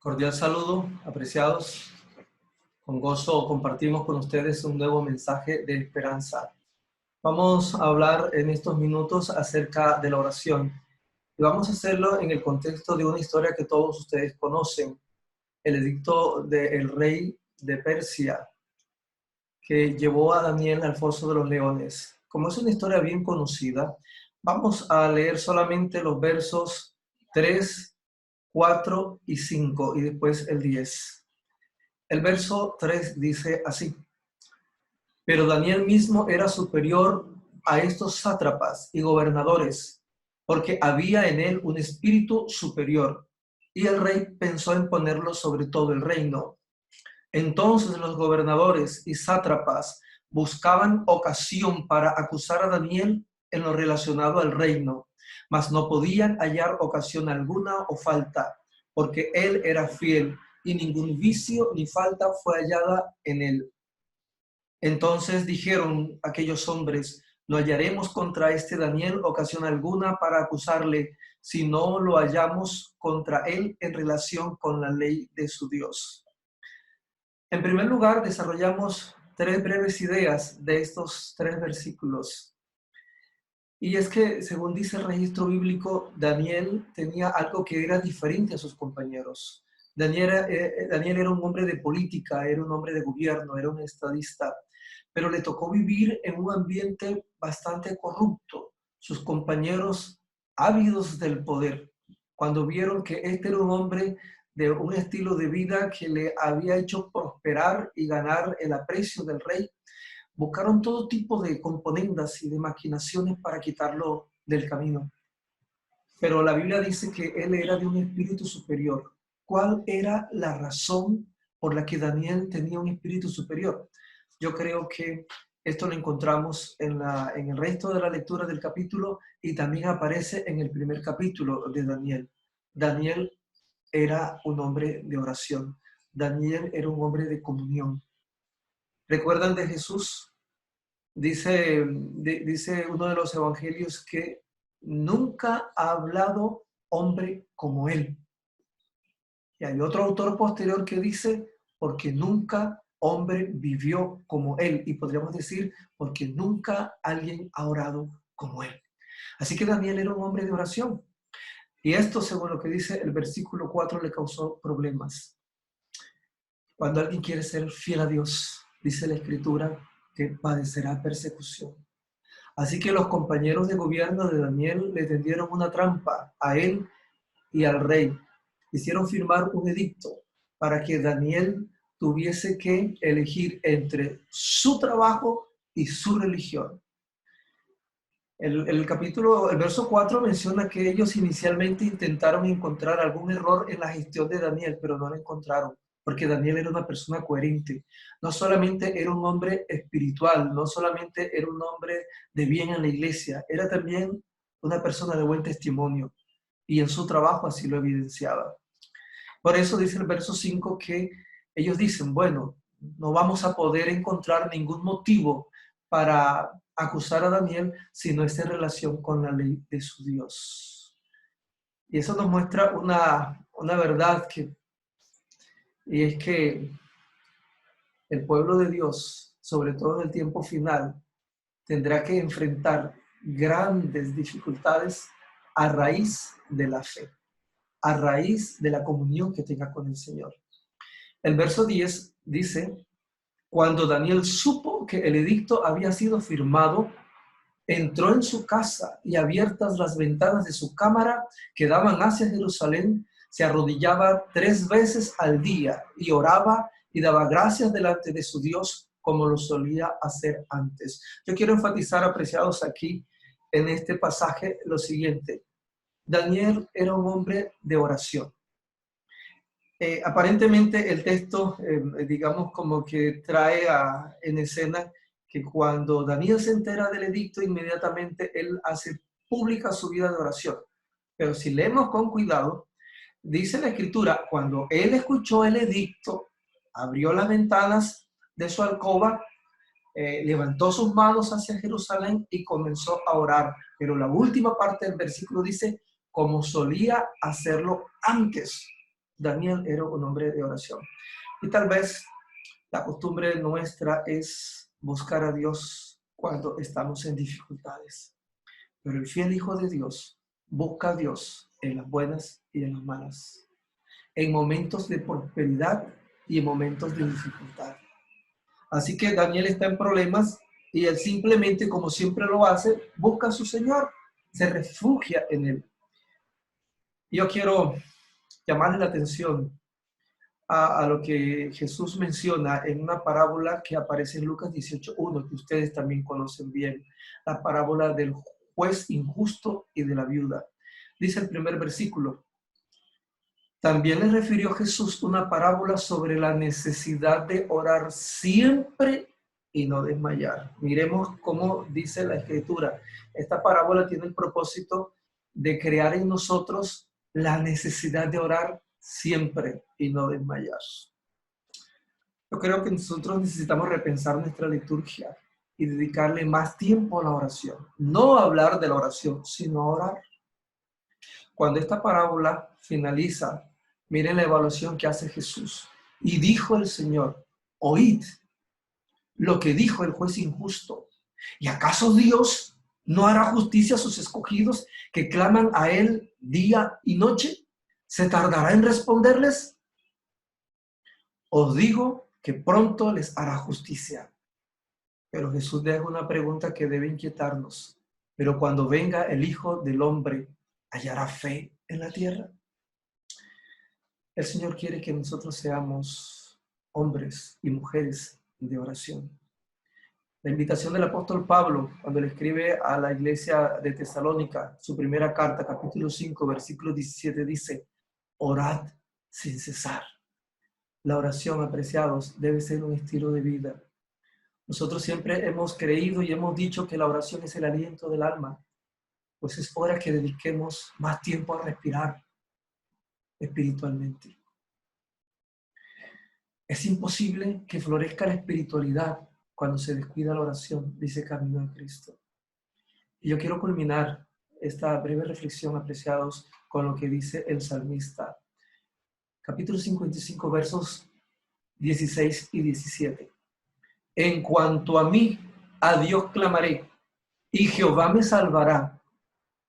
Cordial saludo, apreciados. Con gozo compartimos con ustedes un nuevo mensaje de esperanza. Vamos a hablar en estos minutos acerca de la oración. Y vamos a hacerlo en el contexto de una historia que todos ustedes conocen, el edicto del rey de Persia, que llevó a Daniel al foso de los leones. Como es una historia bien conocida, vamos a leer solamente los versos 3, 4 y 5 y después el 10. El verso 3 dice así: pero Daniel mismo era superior a estos sátrapas y gobernadores, porque había en él un espíritu superior, y el rey pensó en ponerlo sobre todo el reino. Entonces los gobernadores y sátrapas buscaban ocasión para acusar a Daniel en lo relacionado al reino, mas no podían hallar ocasión alguna o falta, porque él era fiel y ningún vicio ni falta fue hallada en él. Entonces dijeron aquellos hombres: no hallaremos contra este Daniel ocasión alguna para acusarle, si no lo hallamos contra él en relación con la ley de su Dios. En primer lugar, desarrollamos tres breves ideas de estos tres versículos. Y es que, según dice el registro bíblico, Daniel tenía algo que era diferente a sus compañeros. Daniel era un hombre de política, era un hombre de gobierno, era un estadista, pero le tocó vivir en un ambiente bastante corrupto. Sus compañeros, ávidos del poder, cuando vieron que este era un hombre de un estilo de vida que le había hecho prosperar y ganar el aprecio del rey, buscaron todo tipo de componendas y de maquinaciones para quitarlo del camino. Pero la Biblia dice que él era de un espíritu superior. ¿Cuál era la razón por la que Daniel tenía un espíritu superior? Yo creo que esto lo encontramos en el resto de la lectura del capítulo y también aparece en el primer capítulo de Daniel. Daniel era un hombre de oración. Daniel era un hombre de comunión. ¿Recuerdan de Jesús? Dice uno de los evangelios que nunca ha hablado hombre como él. Y hay otro autor posterior que dice, porque nunca hombre vivió como él. Y podríamos decir, porque nunca alguien ha orado como él. Así que Daniel era un hombre de oración. Y esto, según lo que dice el versículo 4, le causó problemas. Cuando alguien quiere ser fiel a Dios, dice la Escritura, que padecerá persecución. Así que los compañeros de gobierno de Daniel le tendieron una trampa a él y al rey. Hicieron firmar un edicto para que Daniel tuviese que elegir entre su trabajo y su religión. El verso 4 menciona que ellos inicialmente intentaron encontrar algún error en la gestión de Daniel, pero no lo encontraron, porque Daniel era una persona coherente. No solamente era un hombre espiritual, no solamente era un hombre de bien en la iglesia, era también una persona de buen testimonio, y en su trabajo así lo evidenciaba. Por eso dice el verso 5 que ellos dicen, bueno, no vamos a poder encontrar ningún motivo para acusar a Daniel si no está en relación con la ley de su Dios. Y eso nos muestra una verdad y es que el pueblo de Dios, sobre todo en el tiempo final, tendrá que enfrentar grandes dificultades a raíz de la fe, a raíz de la comunión que tenga con el Señor. El verso 10 dice, cuando Daniel supo que el edicto había sido firmado, entró en su casa y abiertas las ventanas de su cámara que daban hacia Jerusalén, se arrodillaba 3 veces al día y oraba y daba gracias delante de su Dios como lo solía hacer antes. Yo quiero enfatizar, apreciados, aquí en este pasaje lo siguiente. Daniel era un hombre de oración. Aparentemente el texto, digamos, como que trae en escena que cuando Daniel se entera del edicto, inmediatamente él hace pública su vida de oración. Pero si leemos con cuidado, dice la Escritura, cuando él escuchó el edicto, abrió las ventanas de su alcoba, levantó sus manos hacia Jerusalén y comenzó a orar. Pero la última parte del versículo dice, como solía hacerlo antes. Daniel era un hombre de oración. Y tal vez la costumbre nuestra es buscar a Dios cuando estamos en dificultades. Pero el fiel Hijo de Dios busca a Dios en las buenas y en las malas, en momentos de prosperidad y en momentos de dificultad. Así que Daniel está en problemas y él simplemente, como siempre lo hace, busca a su Señor, se refugia en él. Yo quiero llamarle la atención a lo que Jesús menciona en una parábola que aparece en Lucas 18:1, que ustedes también conocen bien, la parábola del juez injusto y de la viuda. Dice el primer versículo: también le refirió Jesús una parábola sobre la necesidad de orar siempre y no desmayar. Miremos cómo dice la Escritura. Esta parábola tiene el propósito de crear en nosotros la necesidad de orar siempre y no desmayar. Yo creo que nosotros necesitamos repensar nuestra liturgia y dedicarle más tiempo a la oración. No hablar de la oración, sino orar. Cuando esta parábola finaliza, miren la evaluación que hace Jesús. Y dijo el Señor: oíd lo que dijo el juez injusto. ¿Y acaso Dios no hará justicia a sus escogidos que claman a Él día y noche? ¿Se tardará en responderles? Os digo que pronto les hará justicia. Pero Jesús deja una pregunta que debe inquietarnos. Pero cuando venga el Hijo del Hombre, ¿hallará fe en la tierra? El Señor quiere que nosotros seamos hombres y mujeres de oración. La invitación del apóstol Pablo, cuando le escribe a la iglesia de Tesalónica, su primera carta, capítulo 5, versículo 17, dice: orad sin cesar. La oración, apreciados, debe ser un estilo de vida. Nosotros siempre hemos creído y hemos dicho que la oración es el aliento del alma. Pues es hora que dediquemos más tiempo a respirar espiritualmente. Es imposible que florezca la espiritualidad cuando se descuida la oración, dice Camino de Cristo. Y yo quiero culminar esta breve reflexión, apreciados, con lo que dice el salmista. Capítulo 55, versos 16 y 17. En cuanto a mí, a Dios clamaré, y Jehová me salvará.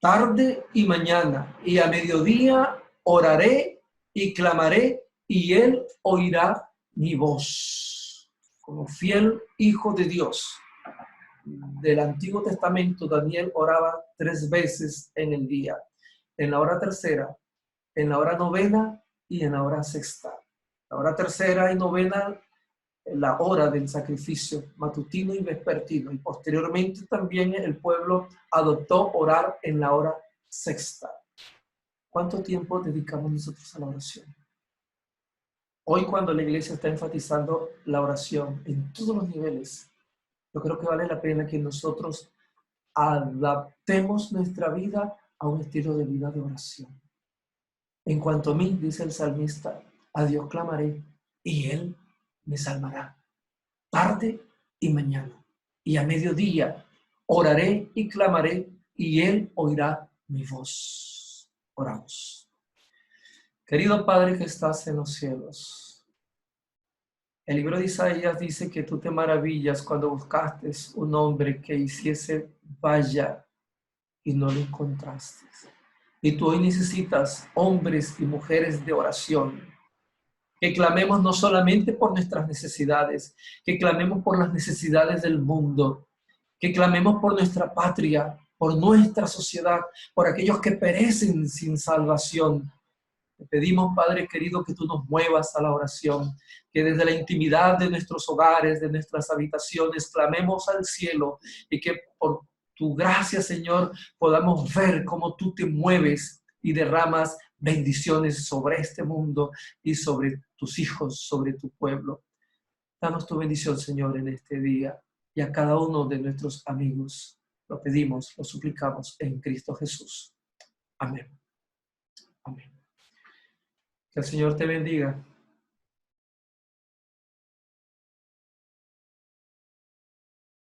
Tarde y mañana, y a mediodía oraré y clamaré, y Él oirá mi voz. Como fiel hijo de Dios del Antiguo Testamento, Daniel oraba 3 veces en el día: en la hora tercera, en la hora novena y en la hora sexta. La hora tercera y novena, la hora del sacrificio matutino y vespertino, y posteriormente también el pueblo adoptó orar en la hora sexta. ¿Cuánto tiempo dedicamos nosotros a la oración? Hoy, cuando la iglesia está enfatizando la oración en todos los niveles, yo creo que vale la pena que nosotros adaptemos nuestra vida a un estilo de vida de oración. En cuanto a mí, dice el salmista, a Dios clamaré y Él me salvará. Tarde y mañana, y a mediodía oraré y clamaré, y Él oirá mi voz. Oramos. Querido Padre que estás en los cielos, el libro de Isaías dice que tú te maravillas cuando buscaste un hombre que hiciese valla y no lo encontraste. Y tú hoy necesitas hombres y mujeres de oración, que clamemos no solamente por nuestras necesidades, que clamemos por las necesidades del mundo, que clamemos por nuestra patria, por nuestra sociedad, por aquellos que perecen sin salvación. Te pedimos, Padre querido, que tú nos muevas a la oración, que desde la intimidad de nuestros hogares, de nuestras habitaciones, clamemos al cielo y que por tu gracia, Señor, podamos ver cómo tú te mueves y derramas bendiciones sobre este mundo y sobre tus hijos, sobre tu pueblo. Danos tu bendición, Señor, en este día y a cada uno de nuestros amigos. Lo pedimos, lo suplicamos en Cristo Jesús. Amén. Amén. Que el Señor te bendiga.